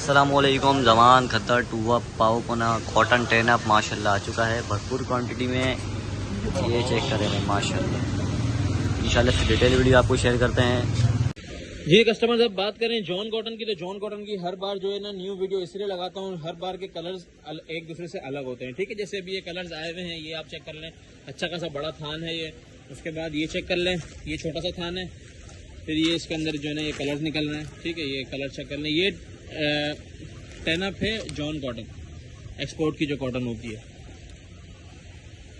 अस्सलामुअलैकुम। जवान खद्दर टूवा पाओ पुना कॉटन टेन अप माशाल्लाह आ चुका है भरपूर क्वांटिटी में। ये चेक करें माशाल्लाह। इंशाल्लाह से डिटेल वीडियो आपको शेयर करते हैं। जी कस्टमर जब बात करें जॉन कॉटन की, तो जॉन कॉटन की हर बार जो है ना न्यू वीडियो इसलिए लगाता हूँ, हर बार के कलर्स एक दूसरे से अलग होते हैं। ठीक है, जैसे अभी ये कलर्स आए हुए हैं, ये आप चेक कर लें, अच्छा खासा बड़ा थान है ये। उसके बाद ये चेक कर लें, ये छोटा सा थान है। फिर ये इसके अंदर जो है ना ये कलर्स निकल रहे हैं। ठीक है, ये कलर चेक कर लें। ये टेन अप है जॉन कॉटन, एक्सपोर्ट की जो कॉटन होती है।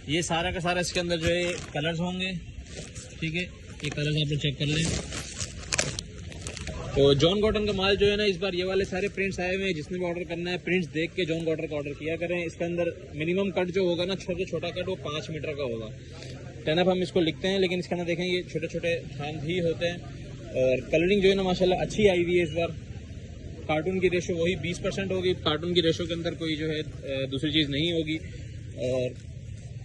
ये सारा का सारा इसके अंदर जो है कलर्स होंगे। ठीक है, ये कलर्स आप लोग चेक कर लें। तो जॉन कॉटन का माल जो है ना इस बार ये वाले सारे प्रिंट्स आए हुए हैं। जिसने भी ऑर्डर करना है प्रिंट्स देख के जॉन कॉटन का ऑर्डर किया करें। इसके अंदर मिनिमम कट जो होगा ना, छोटा कट वो 5 मीटर का होगा। टेन अप हम इसको लिखते हैं, लेकिन इसके अंदर देखें ये छोटे छोटे थान भी होते हैं। और कलरिंग जो है ना माशाल्लाह अच्छी आई हुई है इस बार। कार्टून की रेशो वही 20% होगी। कार्टून की रेशो के अंदर कोई जो है दूसरी चीज़ नहीं होगी। और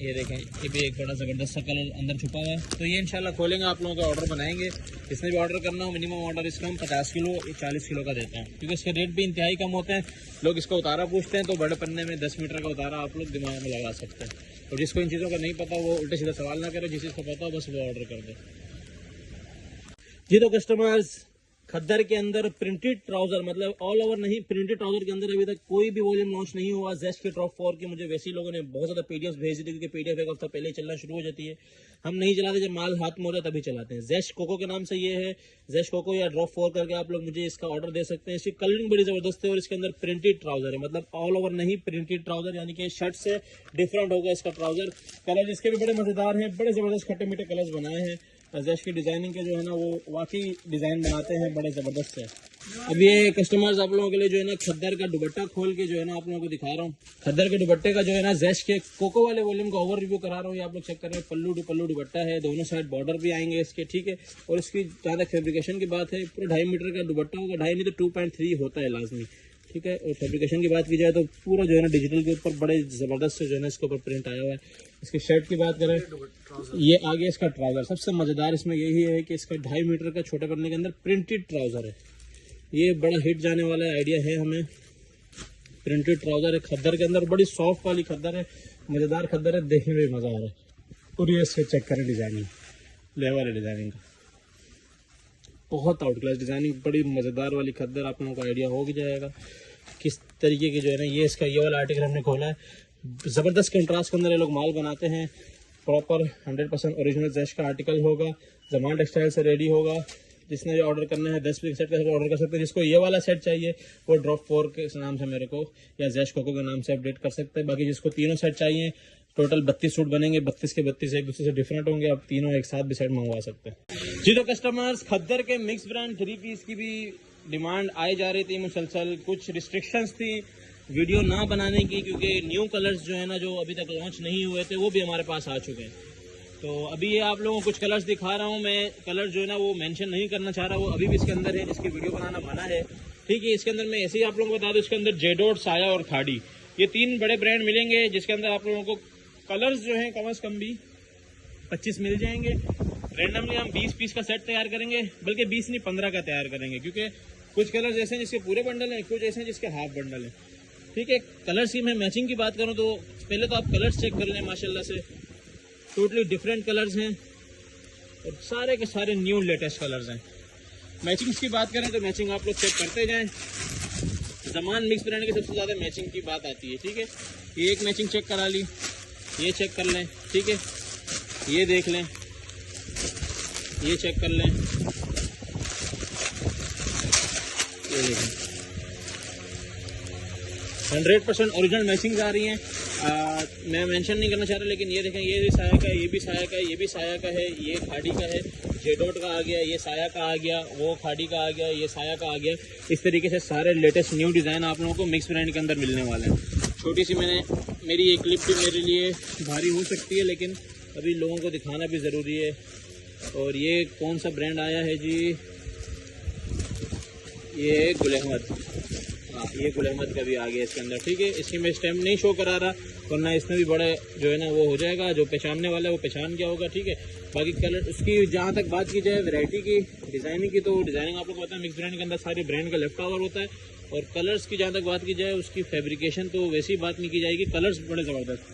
ये देखें, ये भी एक बड़ा ज़बरदस्त सा कलर अंदर छुपा हुआ है। तो ये इंशाल्लाह खोलेंगे, आप लोगों का ऑर्डर बनाएंगे। जिसने भी ऑर्डर करना हो मिनिमम ऑर्डर इसका हम 50 किलो 40 किलो का देते हैं, क्योंकि इसके रेट भी इंतहाई कम होते हैं। लोग इसका उतारा पूछते हैं, तो बड़े पन्ने में 10 मीटर का उतारा आप लोग दिमाग में लगा सकते हैं। और जिसको इन चीज़ों का नहीं पता वो उल्टे सीधा सवाल ना करे, जिस चीज़ को पता हो बस वो ऑर्डर कर दे। जी तो कस्टमर्स, खद्दर के अंदर प्रिंटेड ट्राउजर, मतलब ऑल ओवर नहीं, प्रिंटेड ट्राउजर के अंदर अभी तक कोई भी वॉल्यूम लॉन्च नहीं हुआ। जेस्ट के ड्रॉप 4 के मुझे वैसे ही लोगों ने बहुत ज़्यादा पीडीएफ भेज दी, क्योंकि पीडीएफ एक हफ्ता पहले ही चलना शुरू हो जाती है। हम नहीं चलाते, जब माल हाथ में होता है तभी चलाते हैं। जेस्ट कोको के नाम से ये है, जेस्ट कोको या ड्रॉप 4 करके आप लोग मुझे इसका ऑर्डर दे सकते हैं। इसकी कलरिंग बड़ी ज़बरदस्त है और इसके अंदर प्रिंटेड ट्राउजर है, मतलब ऑल ओवर नहीं, प्रिंटेड ट्राउजर, यानी कि शर्ट से डिफरेंट होगा इसका ट्राउजर। कलर इसके भी बड़े मज़ेदार हैं, बड़े ज़बरदस्त खट्टे मीठे कलर्स बनाए हैं। जेस्ट की डिज़ाइनिंग के जो है ना वो वाकई डिज़ाइन बनाते हैं, बड़े ज़बरदस्त है। अब ये कस्टमर्स आप लोगों के लिए जो है ना खद्दर का दुपट्टा खोल के जो है ना आप लोगों को दिखा रहा हूँ। खद्दर के दुपट्टे का जो है ना जेस्ट के कोको वाले वॉल्यूम का ओवर रिव्यू करा रहा हूँ। ये आप लोग चेक कर रहे हैं, पल्लू दुपट्टा है, दोनों साइड बॉर्डर भी आएंगे इसके। ठीक है, और इसकी जहाँ तक फैब्रिकेशन की बात है, पूरा 2.5 मीटर का दुपट्टा होगा। 2.5 नहीं तो 2.3 होता है लाजमी। ठीक है, और फैब्रिकेशन की बात की जाए तो पूरा जो है ना डिजिटल के ऊपर बड़े ज़बरदस्त जो है ना इसके ऊपर प्रिंट आया हुआ है। इसकी शर्ट की बात करें, ये आगे इसका ट्राउज़र, सबसे मज़ेदार इसमें यही है कि इसका 2.5 मीटर का छोटे पन्ने के अंदर प्रिंटेड ट्राउज़र है। ये बड़ा हिट जाने वाला आइडिया है हमें। प्रिंटेड ट्राउज़र है खद्दर के अंदर, बड़ी सॉफ्ट वाली खद्दर है, मज़ेदार खद्दर है, देखने में भी मज़ा आ रहा है। और ये इससे चेक करें डिज़ाइनिंग, लेवल है डिज़ाइनिंग का, बहुत आउट क्लास डिज़ाइनिंग, बड़ी मज़ेदार वाली खद्दर। आप लोगों को आइडिया हो भी जाएगा किस तरीके की जो है ना ये इसका ये वाला आर्टिकल हमने खोला है। ज़बरदस्त कंट्रास्ट के अंदर ये लोग माल बनाते हैं। प्रॉपर 100% ओरिजिनल जेस्ट का आर्टिकल होगा, जमान टेक्सटाइल से रेडी होगा। जिसने जो ऑर्डर करना है 10 पीस सेट का ऑर्डर कर सकते हैं। जिसको ये वाला सेट चाहिए वो ड्रॉप 4 के नाम से मेरे को या जेस्ट कोको के नाम से अपडेट कर सकते हैं। बाकी जिसको तीनों सेट चाहिए, टोटल 32 सूट बनेंगे, 32 के 32 एक दूसरे से डिफरेंट होंगे। आप तीनों एक साथ भी सेट मंगवा सकते हैं। जी तो कस्टमर्स, खद्दर के मिक्स ब्रांड 3 पीस की भी डिमांड आई जा रही थी मुसलसल। कुछ रिस्ट्रिक्शंस थी वीडियो ना बनाने की, क्योंकि न्यू कलर्स जो है ना जो अभी तक लॉन्च नहीं हुए थे वो भी हमारे पास आ चुके हैं। तो अभी ये आप लोगों को कुछ कलर्स दिखा रहा हूँ मैं। कलर जो है ना वो मेंशन नहीं करना चाह रहा, वो अभी भी इसके अंदर है, जिसकी वीडियो बनाना मना है। ठीक है, इसके अंदर मैं ऐसे ही आप लोगों को बता दूँ, इसके अंदर जेडोट, साया और खाड़ी, ये 3 बड़े ब्रांड मिलेंगे। जिसके अंदर आप लोगों को कलर्स जो हैं कम से कम भी 25 मिल जाएंगे। रेंडमली हम 20 पीस का सेट तैयार करेंगे, बल्कि 20 नहीं 15 का तैयार करेंगे, क्योंकि कुछ कलर्स ऐसे हैं जिसके पूरे बंडल हैं, कुछ ऐसे हैं जिसके हाफ बंडल हैं। ठीक है, कलर्स की मैं मैचिंग की बात करूं तो पहले तो आप कलर्स चेक कर लें। माशाल्लाह से टोटली डिफरेंट कलर्स हैं और सारे के सारे न्यू लेटेस्ट कलर्स हैं। मैचिंग्स की बात करें तो मैचिंग आप लोग चेक करते जाएं। जमान मिक्स ब्रांड की सबसे ज़्यादा मैचिंग की बात आती है। ठीक है, ये एक मैचिंग चेक करा ली, ये चेक कर लें। ठीक है, ये देख लें, ये चेक कर लें, ये देखें, 100% ओरिजिनल मैचिंग आ रही हैं। मैं मेंशन नहीं करना चाह रहा, लेकिन ये देखें, ये भी साया का है, ये भी साया का है, ये भी साया का है, ये खाड़ी का है, जेडोट का आ गया, ये साया का आ गया, वो खाड़ी का आ गया, ये साया का आ गया। इस तरीके से सारे लेटेस्ट न्यू डिज़ाइन आप लोगों को मिक्स ब्रांड के अंदर मिलने वाले हैं। छोटी सी मेरी ये क्लिप भी मेरे लिए भारी हो सकती है, लेकिन अभी लोगों को दिखाना भी ज़रूरी है। और ये कौन सा ब्रांड आया है जी, ये गुल अहमद। हाँ, ये गुल अहमद का भी आ गया इसके अंदर। ठीक है, इसकी मैं स्टैम्प नहीं शो करा रहा, वरना इसमें भी बड़ा जो है ना वो हो जाएगा, जो पहचानने वाला है वो पहचान क्या होगा। ठीक है, बाकी कलर उसकी जहाँ तक बात की जाए वैरायटी की, डिज़ाइनिंग की, तो डिज़ाइनिंग आप लोग को पता है मिक्स ब्रांड के अंदर सारे ब्रांड का लेफ्ट ओवर होता है। और कलर्स की जहाँ तक बात की जाए, उसकी फैब्रिकेशन तो वैसी बात नहीं की जाएगी, कलर्स बड़े ज़बरदस्त।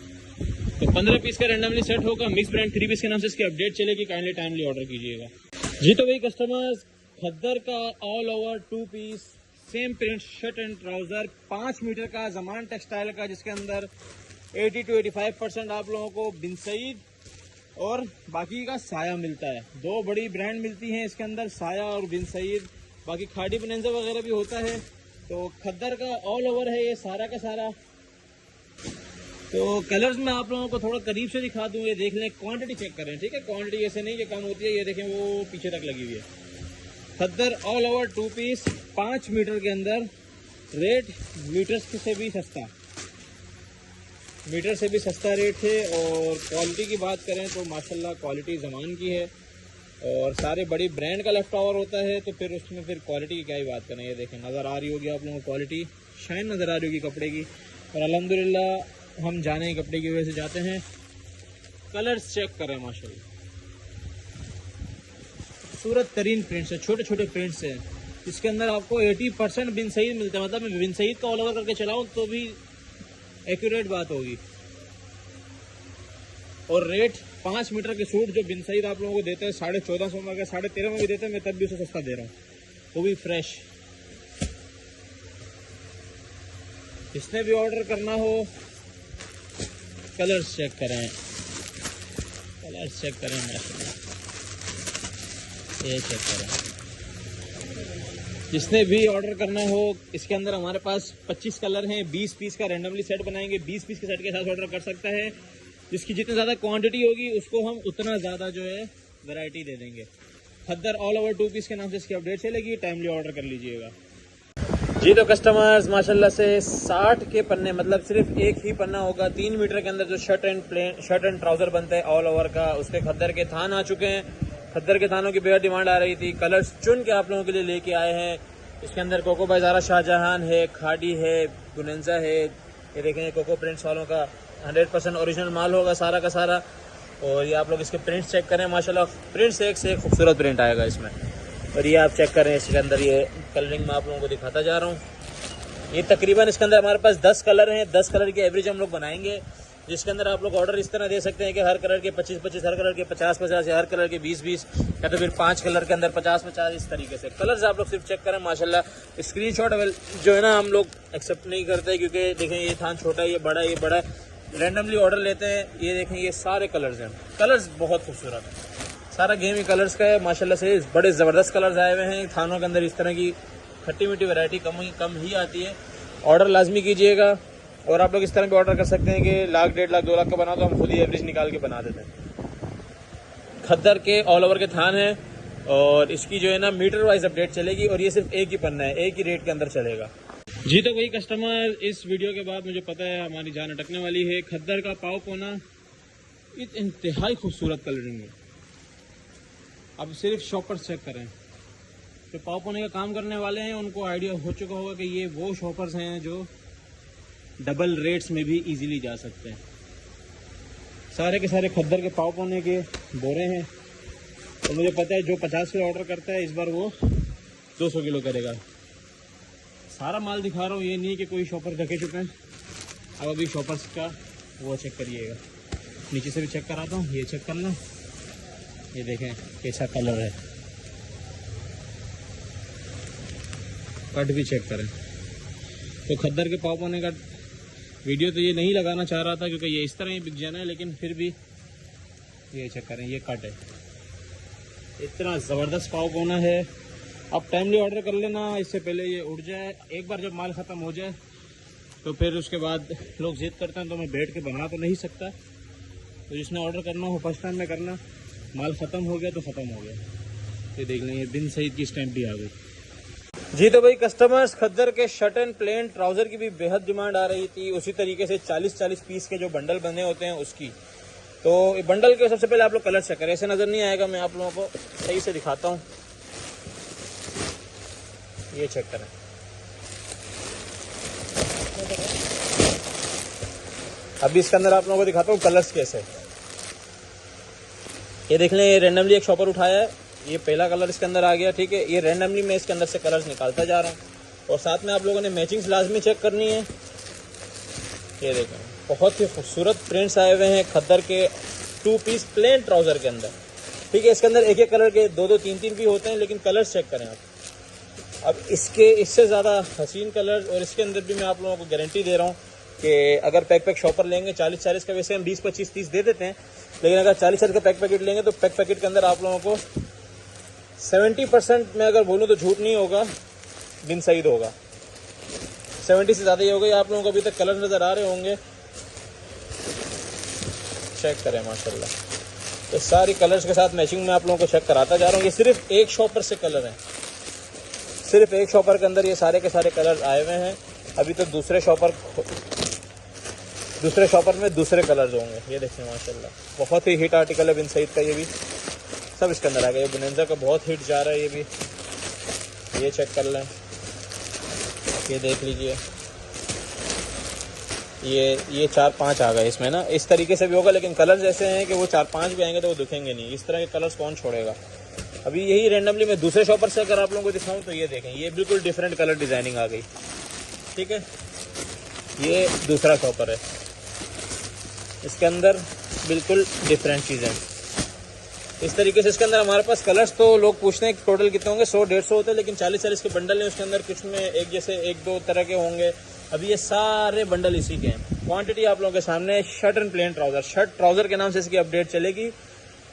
तो 15 पीस का रैंडमली सेट होगा, मिक्स ब्रांड 3 पीस के नाम से इसकी अपडेट चलेगी, काइंडली टाइमली ऑर्डर कीजिएगा। जी तो वही कस्टमर्स, खद्दर का all over 2 piece same print shirt and trouser 5 metre का ज़मान टेक्सटाइल का, जिसके अंदर 80 to 85% आप लोगों को बिन सईद और बाकी का साया मिलता है। 2 बड़ी ब्रांड मिलती हैं इसके अंदर, साया और बिन सईद, बाकी खाड़ी बनंजा वगैरह भी होता है। तो खद्दर का ऑल ओवर है ये सारा का सारा। तो कलर्स में आप लोगों को थोड़ा करीब से दिखा दूँ, ये देख लें, क्वांटिटी चेक करें, ठीक है। क्वांटिटी ऐसे नहीं कि कम होती है, ये देखें वो पीछे तक लगी हुई है। खद्दर ऑल ओवर 2 पीस 5 मीटर के अंदर, रेट मीटर से भी सस्ता, मीटर से भी सस्ता रेट है। और क्वालिटी की बात करें तो माशाल्लाह क्वालिटी ज़मान की है, और सारे बड़ी ब्रांड का लेफ्ट ओवर होता है, तो फिर उसमें फिर क्वालिटी की क्या ही बात करें। ये देखें, नज़र आ रही होगी आप लोगों को क्वालिटी, शाइन नज़र आ रही होगी कपड़े की। और अल्हम्दुलिल्लाह हम जाने कपड़े की वजह से जाते हैं। कलर्स चेक करें, माशाल्लाह खूबसूरत तरीन प्रिंट्स है, छोटे छोटे प्रिंट्स हैं। इसके अंदर आपको 80% बिन सईद मिलता है, मतलब मैं बिन सईद का ऑल ओवर करके चलाऊँ तो भी एक्यूरेट बात होगी। और रेट 5 मीटर के सूट जो बिन सईद आप लोगों को देते हैं 1450 में, अगर 13.5 में भी देते हैं, मैं तब भी उसे सस्ता दे रहा हूँ, वो भी फ्रेश। जिसने भी ऑर्डर करना हो, कलर्स चेक करें, कलर्स चेक करें, माशाल्लाह ये चेक करें। जिसने भी ऑर्डर करना हो, इसके अंदर हमारे पास 25 कलर हैं। 20 पीस का रैंडमली सेट बनाएंगे, 20 पीस के सेट के साथ ऑर्डर कर सकता है। जिसकी जितनी ज़्यादा क्वांटिटी होगी उसको हम उतना ज़्यादा जो है वैरायटी दे देंगे। खद्दर ऑल ओवर 2 पीस के नाम से इसकी अपडेट चलेगी, टाइमली ऑर्डर कर लीजिएगा। जी तो कस्टमर्स माशाल्लाह से 60 के पन्ने, मतलब सिर्फ एक ही पन्ना होगा 3 मीटर के अंदर, जो शर्ट एंड ट्राउजर बनता है ऑल ओवर का, उसके खद्दर के थान आ चुके हैं। खद्दर के थानों की बेहद डिमांड आ रही थी, कलर्स चुन के आप लोगों के लिए लेके आए हैं। इसके अंदर कोको बाजारा शाहजहान है, खाड़ी है, गुनंजा है। ये देखें, कोको प्रिंट्स वालों का 100% ओरिजिनल माल होगा सारा का सारा। और ये आप लोग इसके प्रिंट्स चेक करें, माशाल्लाह प्रिंट्स एक से एक खूबसूरत प्रिंट आएगा इसमें। और ये आप चेक करें, इसके अंदर ये कलरिंग मैं आप लोगों को दिखाता जा रहा हूँ। ये तकरीबन इसके अंदर हमारे पास 10 कलर हैं, 10 कलर की एवरेज हम लोग बनाएंगे, जिसके अंदर आप लोग ऑर्डर इस तरह दे सकते हैं कि हर कलर के 25-25, हर कलर के 50-50, या हर कलर के 20-20, या तो फिर 5 कलर के अंदर 50-50, इस तरीके से। कलर्स आप लोग सिर्फ चेक करें, माशाल्लाह स्क्रीनशॉट जो है ना हम लोग एक्सेप्ट नहीं करते, क्योंकि देखें ये थान छोटा है, ये बड़ा है, ये बड़ा है, रैंडमली ऑर्डर लेते हैं। ये देखें, ये सारे कलर्स हैं, कलर्स बहुत खूबसूरत है, सारा गेम ही कलर्स का है माशाल्लाह से। बड़े ज़बरदस्त कलर्स आए हुए हैं थानों के अंदर। इस तरह की खट्टी मीठी वैरायटी कम ही आती है। ऑर्डर लाजमी कीजिएगा। और आप लोग इस तरह भी ऑर्डर कर सकते हैं कि 1 लाख, 1.5 लाख, 2 लाख का बना, तो हम खुद ही एवरेज निकाल के बना देते हैं। खद्दर के ऑल ओवर के थान है, और इसकी जो है ना मीटर वाइज अपडेट चलेगी, और ये सिर्फ एक ही पन्ना है, एक ही रेट के अंदर चलेगा। जी तो वही कस्टमर, इस वीडियो के बाद मुझे पता है हमारी जान अटकने वाली है। खद्दर का पाव कोना इंतहाई खूबसूरत कलरिंग है। अब सिर्फ शॉपर्स चेक करें, जो पाव कोने का काम करने वाले हैं उनको आइडिया हो चुका होगा कि ये वो शॉपर्स हैं जो डबल रेट्स में भी इजीली जा सकते हैं। सारे के सारे खद्दर के पाव कोने के बोरे हैं। तो मुझे पता है जो 50 किलो ऑर्डर करता है, इस बार वो 200 किलो करेगा। सारा माल दिखा रहा हूँ, ये नहीं कि कोई शॉपर ढके चुके हैं। अब अभी शॉपर्स का वो चेक करिएगा, नीचे से भी चेक कराता हूँ, ये चेक कर लें। ये देखें कैसा कलर है, कट भी चेक करें। तो खद्दर के पाव कोने का वीडियो तो ये नहीं लगाना चाह रहा था, क्योंकि ये इस तरह ही बिक जाना है, लेकिन फिर भी ये चेक करें, ये कट है, इतना ज़बरदस्त पाव कोना है। आप टाइमली ऑर्डर कर लेना, इससे पहले ये उड़ जाए। एक बार जब माल ख़त्म हो जाए तो फिर उसके बाद लोग जिद करते हैं, तो मैं बैठ के बना तो नहीं सकता। तो जिसने ऑर्डर करना हो फर्स्ट टाइम में करना, माल ख़त्म हो गया तो ख़त्म हो गया। ये देख लें, ये बिन सईद की स्टैंप भी आ गई। जी तो भाई कस्टमर्स, खद्दर के शर्ट एंड प्लेन ट्राउज़र की भी बेहद डिमांड आ रही थी। उसी तरीके से 40-40 पीस के जो बंडल बने होते हैं उसकी। तो बंडल के सबसे पहले आप लोग कलर चेक करें, ऐसे नज़र नहीं आएगा, मैं आप लोगों को सही से दिखाता हूँ। ये चेक करें, अभी इसके अंदर आप लोगों को दिखाता हूँ कलर्स कैसे। ये देख लें, ये रैंडमली एक शॉपर उठाया है, ये पहला कलर इसके अंदर आ गया, ठीक है। ये रैंडमली मैं इसके अंदर से कलर्स निकालता जा रहा हूँ। और साथ में आप लोगों ने मैचिंग्स लाजमी चेक करनी है। ये देखें, बहुत ही खूबसूरत प्रिंट्स आए हुए हैं खद्दर के 2 पीस प्लेन ट्राउज़र के अंदर। ठीक है, इसके अंदर एक एक कलर के 2-2 3-3 भी होते हैं, लेकिन कलर्स चेक करें आप। अब इससे ज़्यादा हसीन कलर, और इसके अंदर भी मैं आप लोगों को गारंटी दे रहा हूँ कि अगर पैक शॉपर लेंगे 40-40 का, वैसे हम 20-25-30 दे देते हैं, लेकिन अगर 40-40 का पैकेट लेंगे तो पैकेट के अंदर आप लोगों को 70% में अगर बोलूँ तो झूठ नहीं होगा, बिन सईद होगा, 70 से ज़्यादा ही होगा। ये आप लोगों को अभी तक कलर नज़र आ रहे होंगे, चेक करें माशाल्लाह। तो सारी कलर्स के साथ मैचिंग में आप लोगों को चेक कराता जा रहा हूँ। ये सिर्फ एक शॉपर से कलर हैं, सिर्फ एक शॉपर के अंदर ये सारे के सारे कलर आए हुए हैं। अभी तो दूसरे शॉपर में दूसरे कलर्स होंगे। ये देखें माशाल्लाह, बहुत ही हिट आर्टिकल है बिन सईद का। ये भी सब इसके अंदर आ गया। ये बोनेंजा का बहुत हिट जा रहा है। ये भी ये चेक कर लें, ये देख लीजिए, ये 4-5 आ गए इसमें ना। इस तरीके से भी होगा, लेकिन कलर्स ऐसे हैं कि वो 4-5 भी आएंगे तो वो दिखेंगे नहीं। इस तरह के कलर्स कौन छोड़ेगा। अभी यही रैंडमली मैं दूसरे शॉपर से अगर आप लोगों को दिखाऊं तो ये देखें, ये बिल्कुल डिफरेंट कलर डिज़ाइनिंग आ गई। ठीक है, ये दूसरा शॉपर है, इसके अंदर बिल्कुल डिफरेंट चीज़ें। इस तरीके से इसके अंदर हमारे पास कलर्स तो लोग पूछते हैं कि टोटल कितने होंगे, 100-150 होते हैं, लेकिन 40-40 के बंडल हैं उसके अंदर। कुछ में एक जैसे 1-2 तरह के होंगे। अभी ये सारे बंडल इसी के हैं। क्वांटिटी आप लोगों के सामने। Shirt and plane trouser, shirt trouser के नाम से इसकी अपडेट चलेगी।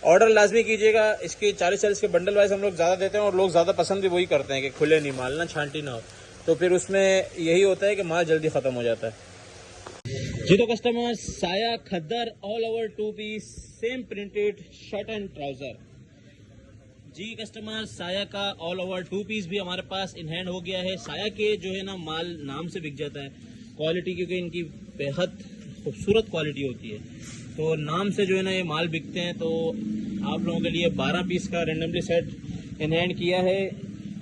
ऑर्डर लाजमी कीजिएगा। इसकी 40-40 के बंडल वाइज हम लोग ज़्यादा देते हैं, और लोग ज़्यादा पसंद भी वही करते हैं कि खुले नहीं माल ना, छांटी ना हो। तो फिर उसमें यही होता है कि माल जल्दी ख़त्म हो जाता है। जी तो customer, Saya khaddar all over 2 piece same printed shirt and trouser. जी कस्टमर, साया का ऑल ओवर 2 पीस भी हमारे पास इन हैंड हो गया है। साया के जो है ना माल नाम से बिक जाता है, क्वालिटी क्योंकि इनकी बेहद खूबसूरत क्वालिटी होती है, तो नाम से जो है ना ये माल बिकते हैं। तो आप लोगों के लिए 12 पीस का रेंडमली सेट इन हैंड किया है।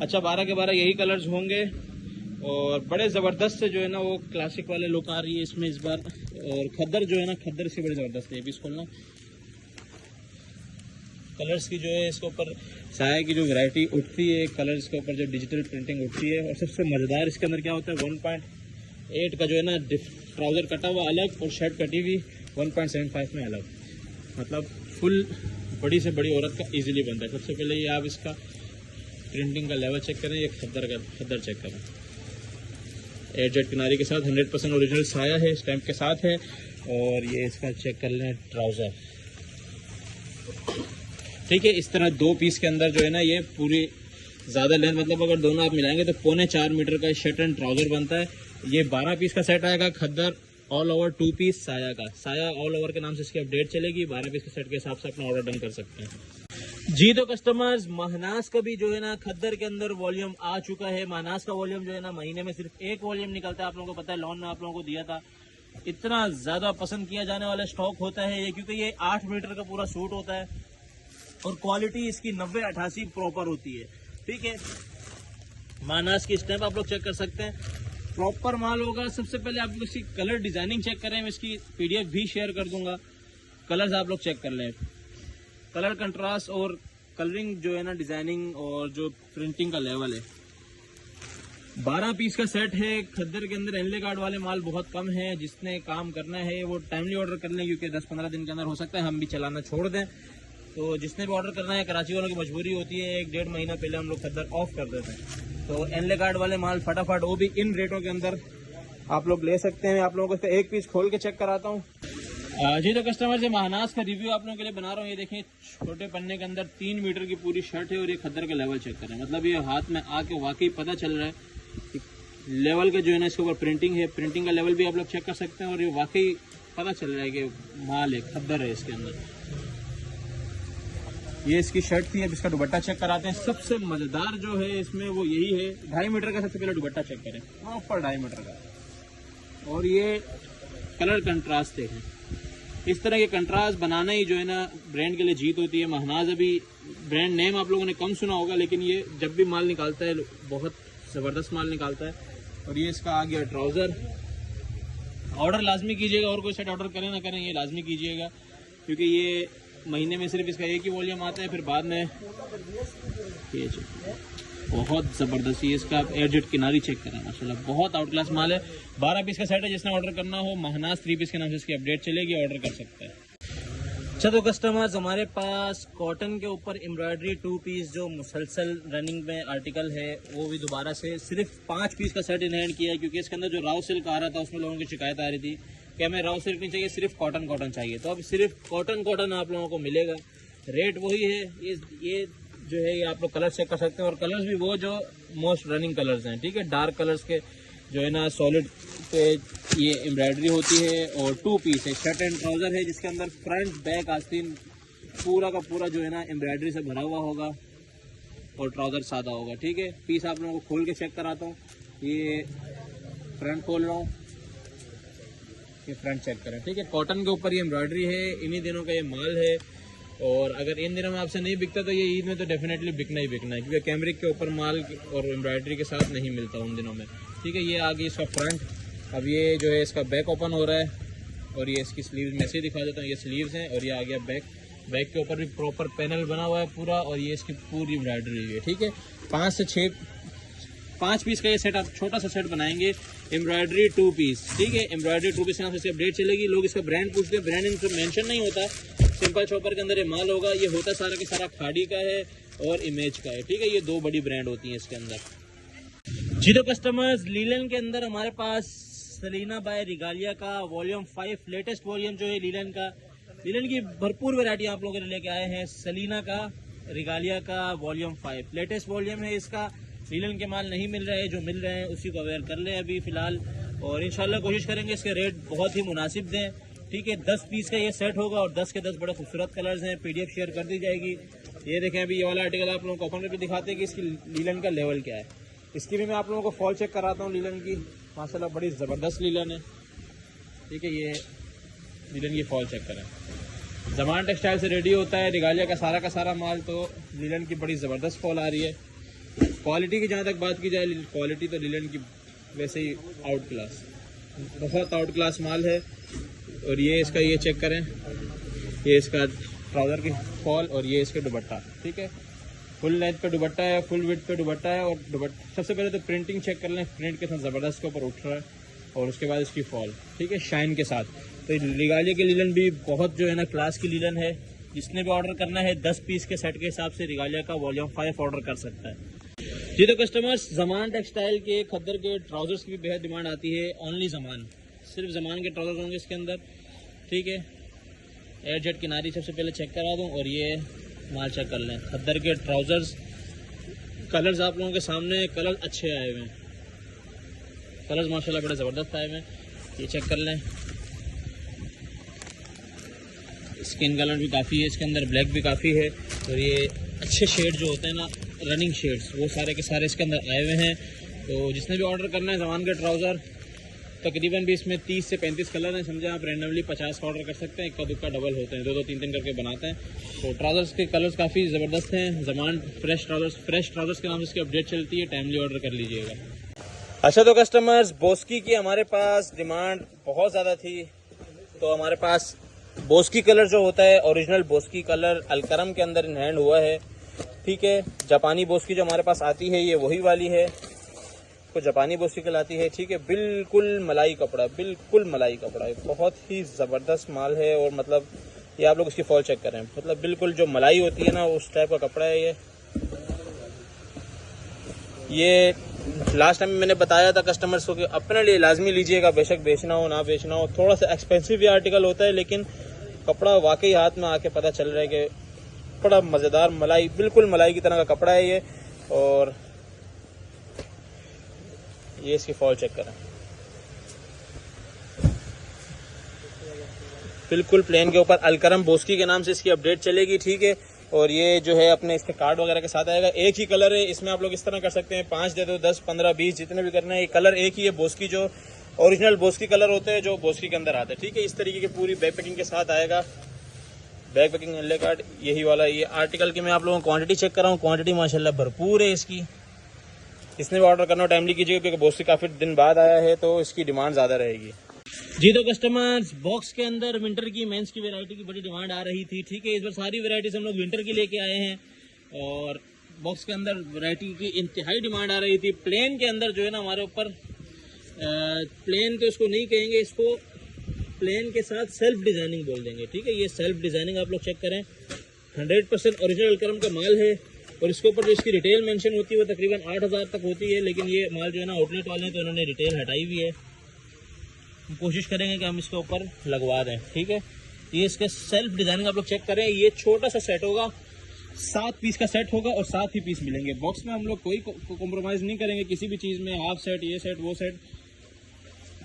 अच्छा, 12 के 12 यही कलर्स होंगे, और बड़े ज़बरदस्त से जो है ना वो क्लासिक वाले लुक आ रही है इसमें इस बार। और खद्दर जो है ना, खद्दर से बड़ी ज़बरदस्त है। ये पीस खोलना, कलर्स की जो है इसके ऊपर साया की जो वैरायटी उठती है, कलर्स के ऊपर जो डिजिटल प्रिंटिंग उठती है। और सबसे मज़ेदार इसके अंदर क्या होता है, 1.8 का जो है ना ट्राउज़र कटा हुआ अलग, और शर्ट कटी हुई 1.75 में अलग। मतलब फुल बड़ी से बड़ी औरत का इजीली बनता है। सबसे पहले ये आप इसका प्रिंटिंग का लेवल चेक करें, ये खद्दर चेक करें। एडजेट किनारी के साथ 100% ओरिजिनल साया है, स्टैम्प के साथ है। और ये इसका चेक कर लें ट्राउज़र। ठीक है, इस तरह 2 पीस के अंदर जो है ना ये पूरी ज़्यादा लेंथ, मतलब अगर दोनों आप मिलाएंगे तो 3.25 मीटर का शर्ट एंड ट्राउज़र बनता है। ये 12 पीस का सेट आएगा खद्दर ऑल ओवर 2 पीस साया का। साया ऑल ओवर के नाम से इसकी अपडेट चलेगी। 12 पीस के सेट के हिसाब से अपना ऑर्डर डन कर सकते हैं। जी तो कस्टमर्स, महनाज का भी जो है ना खद्दर के अंदर वॉल्यूम आ चुका है। महनाज का वॉल्यूम जो है ना महीने में सिर्फ 1 वॉल्यूम निकलता है। आप लोगों को पता है, लॉन में आप लोगों को दिया था। इतना ज़्यादा पसंद किया जाने वाला स्टॉक होता है ये, क्योंकि ये 8 मीटर का पूरा सूट होता है, और क्वालिटी इसकी 90-88 प्रॉपर होती है। ठीक है, महनाज की स्टैम्प आप लोग चेक कर सकते हैं, प्रॉपर माल होगा। सबसे पहले आप लोग इसकी कलर डिज़ाइनिंग चेक करें, मैं इसकी PDF भी शेयर कर दूंगा। कलर्स आप लोग चेक कर लें, कलर कंट्रास्ट और कलरिंग जो है ना, डिज़ाइनिंग और जो प्रिंटिंग का लेवल है। 12 पीस का सेट है खद्दर के अंदर। एनले कार्ड वाले माल बहुत कम है। जिसने काम करना है वो टाइमली ऑर्डर कर लें, क्योंकि 10-15 दिन के अंदर हो सकता है हम भी चलाना छोड़ दें। तो जिसने भी ऑर्डर करना है, कराची वालों की मजबूरी होती है, 1-1.5 महीना पहले हम लोग खद्दर ऑफ कर देते हैं। तो एनले कार्ड वाले माल फटाफट, वो भी इन रेटों के अंदर आप लोग ले सकते हैं। आप लोगों को इसका एक पीस खोल के चेक कराता हूँ। जी तो कस्टमर से महनाज का रिव्यू आप लोगों के लिए बना रहा हूँ। ये देखें, छोटे पन्ने के अंदर 3 मीटर की पूरी शर्ट है, और ये खद्दर का लेवल चेक करें। मतलब ये हाथ में आके वाकई पता चल रहा है कि लेवल का जो है ना इसके ऊपर प्रिंटिंग है। प्रिंटिंग का लेवल भी आप लोग चेक कर सकते हैं, और ये वाकई पता चल रहा है कि माल है, खद्दर है इसके अंदर। ये इसकी शर्ट थी। अब इसका दुपट्टा चेक कराते हैं। सबसे मज़ेदार जो है इसमें वो यही है, 2.5 मीटर का सबसे पहले दुपट्टा चेक करें, प्रॉपर 2.5 मीटर का। और ये कलर कंट्रास्ट देखें। इस तरह के कंट्रास्ट बनाना ही जो है ना ब्रांड के लिए जीत होती है। महनाज अभी ब्रांड नेम आप लोगों ने कम सुना होगा, लेकिन ये जब भी माल निकालता है बहुत ज़बरदस्त माल निकालता है। और ये इसका आ गया ट्राउज़र। ऑर्डर लाजमी कीजिएगा, और कोई सेट ऑर्डर करें ना करें, ये लाजमी कीजिएगा, क्योंकि ये महीने में सिर्फ इसका एक ही वॉल्यूम आता है। फिर बाद में ये बहुत ज़बरदस्त। ये इसका आप एयरजेट किनारी चेक करें, माशाल्लाह बहुत आउट क्लास माल है। 12 पीस का सेट है, जिसने ऑर्डर करना हो महनाज 3 पीस के नाम से इसकी अपडेट चलेगी, ऑर्डर कर सकते हैं। अच्छा तो कस्टमर्स, हमारे पास कॉटन के ऊपर एम्ब्रॉयडरी 2 पीस जो मुसलसल रनिंग में आर्टिकल है, वो भी दोबारा से सिर्फ 5 पीस का सेट इन हैंड किया है, क्योंकि इसके अंदर जो राव सिल्क आ रहा था उसमें लोगों की शिकायत आ रही थी कि हमें राव सिल्क नहीं चाहिए, सिर्फ कॉटन चाहिए। तो अब सिर्फ कॉटन आप लोगों को मिलेगा, रेट वही है। ये जो है ये आप लोग कलर चेक कर सकते हैं, और कलर्स भी वो जो मोस्ट रनिंग कलर्स हैं, ठीक है। डार्क कलर्स के जो है ना सॉलिड पे ये एम्ब्रॉयडरी होती है, और 2 पीस है, शर्ट एंड ट्राउज़र है, जिसके अंदर फ्रंट बैक आस्तीन पूरा का पूरा जो है ना एम्ब्रॉयडरी से भरा हुआ होगा, और ट्राउज़र सादा होगा, ठीक है। पीस आप लोगों को खोल के चेक कराता हूँ। ये फ्रंट खोल रहा हूँ, ये फ्रंट चेक करें, ठीक है। कॉटन के ऊपर ये एम्ब्रॉयडरी है, इन्हीं दिनों का ये माल है, और अगर इन दिनों में आपसे नहीं बिकता तो ये ईद में तो डेफिनेटली बिकना ही बिकना है, क्योंकि कैमरिक के ऊपर माल और एम्ब्रॉयडरी के साथ नहीं मिलता उन दिनों में, ठीक है। ये आ गई इसका फ्रंट। अब ये जो है इसका बैक ओपन हो रहा है, और ये इसकी स्लीव्स में से दिखा देता हूँ, ये स्लीव्स हैं, और ये आ गया बैक के ऊपर भी प्रॉपर पैनल बना हुआ है पूरा, और ये इसकी पूरी एम्ब्रॉयडरी है, ठीक है। 5 पीस का ये सेट, आप छोटा सा सेट बनाएंगे, एम्ब्रॉयडरी 2 पीस, ठीक है। एम्ब्रॉयडरी 2 पीस के नाम से अपडेट चलेगी। लोग इसका ब्रांड पूछते हैं, ब्रांड इनसे मेंशन नहीं होता, सिंपल शॉपर के अंदर ये माल होगा। ये होता सारा के सारा खाड़ी का है और इमेज का है, ठीक है। ये 2 बड़ी ब्रांड होती हैं इसके अंदर। जी तो कस्टमर्स, लीलन के अंदर हमारे पास सलीना बाय रिगालिया का वॉल्यूम 5 लेटेस्ट वॉल्यूम जो है लीलन की भरपूर वैरायटी आप लोगों के लिए लेके आए हैं। सलीना का रिगालिया का वॉल्यूम 5 लेटेस्ट वॉल्यूम है इसका। लीलन के माल नहीं मिल रहे हैं, जो मिल रहे हैं उसी को अवेयर कर ले अभी फिलहाल, और इंशाल्लाह कोशिश करेंगे इसके रेट बहुत ही मुनासिब दें, ठीक है। 10 पीस का ये सेट होगा, और 10 के 10 बड़े खूबसूरत कलर्स हैं। PDF शेयर कर दी जाएगी। ये देखें, अभी ये वाला आर्टिकल आप लोगों को ओपन करके दिखाते हैं कि इसकी लीलन का लेवल क्या है। इसकी भी मैं आप लोगों को फॉल चेक कराता हूँ। लीलन की माशाल्लाह बड़ी ज़बरदस्त लीलन है, ठीक है। ये लीलन की फॉल चेक करें, ज़मान टेक्सटाइल से रेडी होता है रिगालिया का सारा माल, तो लीलन की बड़ी ज़बरदस्त फॉल आ रही है। क्वालिटी की जहाँ तक बात की जाए, क्वालिटी तो लीलन की वैसे ही आउट क्लास, बहुत आउट क्लास माल है। और ये इसका ये चेक करें, ये इसका ट्राउज़र की फॉल, और ये इसके दुपट्टा, ठीक है। फुल लेंथ पे दुपट्टा है, फुल विड्थ पे दुपट्टा है, और दुपट्टा सबसे पहले तो प्रिंटिंग चेक कर लें, प्रिंट के साथ ज़बरदस्त के ऊपर उठ रहा है, और उसके बाद इसकी फॉल, ठीक है, शाइन के साथ। तो रिगालिया की लीलन भी बहुत जो है ना क्लास की लीलन है। जिसने भी ऑर्डर करना है 10 पीस के सेट के हिसाब से रिगालिया का वॉल्यूम 5 ऑर्डर कर सकता है। जी तो कस्टमर्स, ज़मान टेक्सटाइल के खद्दर के ट्राउज़र्स की भी बेहद डिमांड आती है। ओनली ज़मान, सिर्फ ज़मान के ट्राउज़र्स होंगे इसके अंदर, ठीक है। एयरजेट किनारी सबसे पहले चेक करा दूं, और ये माल चेक कर लें। खद्दर के ट्राउज़र्स, कलर्स आप लोगों के सामने, कलर अच्छे आए हुए हैं, कलर्स माशाल्लाह बड़े ज़बरदस्त आए हुए हैं। ये चेक कर लें, स्किन कलर भी काफ़ी है इसके अंदर, ब्लैक भी काफ़ी है, और ये अच्छे शेड जो होते हैं ना, रनिंग शेड्स, वो सारे के सारे इसके अंदर आए हुए हैं। तो जिसने भी ऑर्डर करना है ज़मान के ट्राउज़र, तकरीबन भी इसमें 30 से 35 कलर हैं, समझे आप। रैंडमली 50 का ऑर्डर कर सकते हैं, इक्का दुक्का डबल होते हैं, 2-2 3-3 करके बनाते हैं। तो ट्राउज़र्स के कलर्स काफ़ी ज़बरदस्त हैं। ज़मान फ्रेश ट्राउज़र्स के नाम से इसकी अपडेट चलती है, टाइमली ऑर्डर कर लीजिएगा। अच्छा तो कस्टमर्स, बोस्की की हमारे पास डिमांड बहुत ज़्यादा थी, तो हमारे पास बोस्की कलर जो होता है, ओरिजिनल बोस्की कलर अलकरम के अंदर इन हैंड हुआ है, ठीक है। जापानी बोस्की जो हमारे पास आती है, ये वही वाली है, तो जापानी बोस्की कहलाती है, ठीक है। बिल्कुल मलाई कपड़ा है, बहुत ही ज़बरदस्त माल है। और मतलब ये आप लोग इसकी फॉल चेक करें, मतलब बिल्कुल जो मलाई होती है ना, उस टाइप का कपड़ा है ये लास्ट टाइम मैंने बताया था कस्टमर्स को कि अपने लिए लाजमी लीजिएगा, बेशक बेचना हो ना बेचना हो। थोड़ा सा एक्सपेंसिव ये आर्टिकल होता है, लेकिन कपड़ा वाकई हाथ में आके पता चल रहा है कि बड़ा मज़ेदार मलाई, बिल्कुल मलाई की तरह का कपड़ा है ये। और ये इसकी फॉल चेक करें, बिल्कुल प्लेन के ऊपर अलकरम बोस्की के नाम से इसकी अपडेट चलेगी, ठीक है। और ये जो है अपने इसके कार्ड वगैरह के साथ आएगा। एक ही कलर है, इसमें आप लोग इस तरह कर सकते हैं, 5 दे दो, 10, 15, 20 जितने भी करना है। ये कलर एक ही है, बोस्की जो ओरिजिनल बोस्की कलर होते हैं, जो बोस्की के अंदर आते हैं, ठीक है। इस तरीके की पूरी बैक पैकिंग के साथ आएगा, बैक पैकिंग एल कार्ड यही वाला। ये आर्टिकल की मैं आप लोगों को क्वांटिटी चेक कर रहा हूँ, क्वांटिटी माशाल्लाह भरपूर है इसकी। इसने भी ऑर्डर करना टाइमली कीजिएगा, क्योंकि बोस्की काफ़ी दिन बाद आया है, तो इसकी डिमांड ज़्यादा रहेगी। जी तो कस्टमर्स, बॉक्स के अंदर विंटर की मेंस की वैरायटी की बड़ी डिमांड आ रही थी, ठीक है। इस बार सारी वैरायटीज हम लोग विंटर की लेके आए हैं, और बॉक्स के अंदर वैरायटी की इंतहाई डिमांड आ रही थी। प्लेन के अंदर जो है ना हमारे ऊपर, प्लेन तो इसको नहीं कहेंगे, इसको प्लेन के साथ सेल्फ डिज़ाइनिंग बोल देंगे, ठीक है। ये सेल्फ डिज़ाइनिंग आप लोग चेक करें, 100% ओरिजिनल अलकरम का माल है। और इसके ऊपर जो इसकी रिटेल मेंशन होती है वो तकरीबन 8000 तक होती है, लेकिन ये माल जो है ना आउटलेट वाले हैं तो उन्होंने रिटेल हटाई हुई है। हम कोशिश करेंगे कि हम इसके ऊपर लगवा दें, ठीक है। ये इसके सेल्फ डिज़ाइनिंग आप लोग चेक करें। ये छोटा सा सेट होगा, 7 पीस का सेट होगा और 7 ही पीस मिलेंगे। बॉक्स में हम लोग कोई कॉम्प्रोमाइज़ नहीं करेंगे किसी भी चीज़ में, हाफ सेट, ये सेट, वो सेट,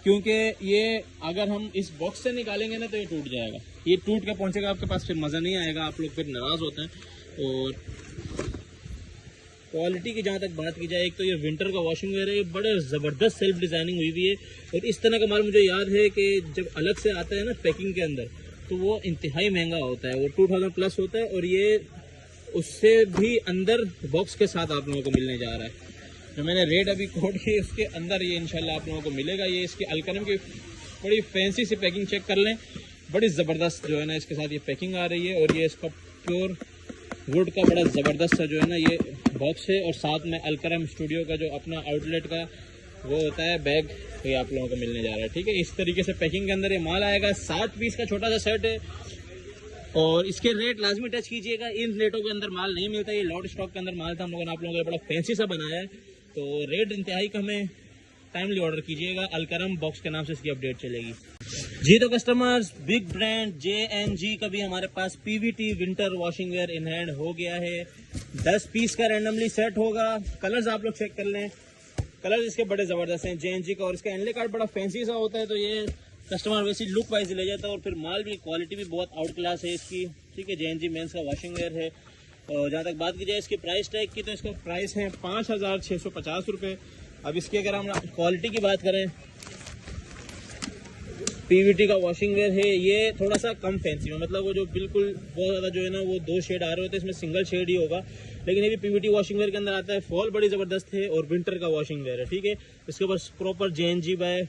क्योंकि ये अगर हम इस बॉक्स से निकालेंगे ना तो ये टूट जाएगा। ये टूट के पहुंचेगा आपके पास, फिर मज़ा नहीं आएगा, आप लोग फिर नाराज़ होते हैं। और क्वालिटी की जहाँ तक बात की जाए, एक तो ये विंटर का वॉशिंग वेयर है, ये बड़े ज़बरदस्त सेल्फ डिज़ाइनिंग हुई हुई है। और इस तरह का माल मुझे याद है कि जब अलग से आता है ना पैकिंग के अंदर, तो वो इंतहाई महंगा होता है, वो 2000 प्लस होता है। और ये उससे भी अंदर बॉक्स के साथ आप लोगों को मिलने जा रहा है। जो मैंने रेट अभी कोड की उसके अंदर ये इंशाल्लाह आप लोगों को मिलेगा। ये इसकी अलकरम की बड़ी फैंसी सी पैकिंग चेक कर लें, बड़ी ज़बरदस्त जो है ना इसके साथ ये पैकिंग आ रही है। और ये इसका प्योर वुड का बड़ा ज़बरदस्त सा जो है ना ये बॉक्स है। और साथ में अलकरम स्टूडियो का जो अपना आउटलेट का वो होता है बैग, तो ये आप लोगों को मिलने जा रहा है, ठीक है। इस तरीके से पैकिंग के अंदर ये माल आएगा। 7 पीस का छोटा सा सेट है और इसके रेट लाजमी टच कीजिएगा। इन रेटों के अंदर माल नहीं मिलता, ये लॉट स्टॉक के अंदर माल था, हम लोगों ने आप लोगों के लिए बड़ा फैंसी सा बनाया है। तो रेट इंतहाई कम है, टाइमली ऑर्डर कीजिएगा। अलकरम बॉक्स के नाम से इसकी अपडेट चलेगी। जी तो कस्टमर्स, बिग ब्रांड JNG का भी हमारे पास PVT winter washing where in hand हो गया है। 10 पीस का रैंडमली सेट होगा। कलर्स आप लोग चेक कर लें, कलर्स इसके बड़े ज़बरदस्त हैं JNG का। और इसका एनले कार्ड बड़ा फैंसी सा होता है, तो ये कस्टमर वैसी लुक वाइज ले जाता है। और फिर माल भी, क्वालिटी भी बहुत आउट क्लास है इसकी, ठीक है। JNG मेंस का वॉशिंग वेयर है। और जहाँ तक बात की जाए इसकी प्राइस टैग की, तो इसका प्राइस है 5650 रुपये। अब इसकी अगर हम क्वालिटी की बात करें, PVT का वॉशिंग वेयर है, ये थोड़ा सा कम फैंसी में, मतलब वो जो बिल्कुल बहुत ज़्यादा जो है ना वो 2 शेड आ रहे होते हैं, इसमें सिंगल शेड ही होगा। लेकिन ये भी PVT वॉशिंग वेयर के अंदर आता है। फॉल बड़ी ज़बरदस्त है और विंटर का वॉशिंग वेयर है, ठीक है। इसके ऊपर प्रॉपर JNG बाय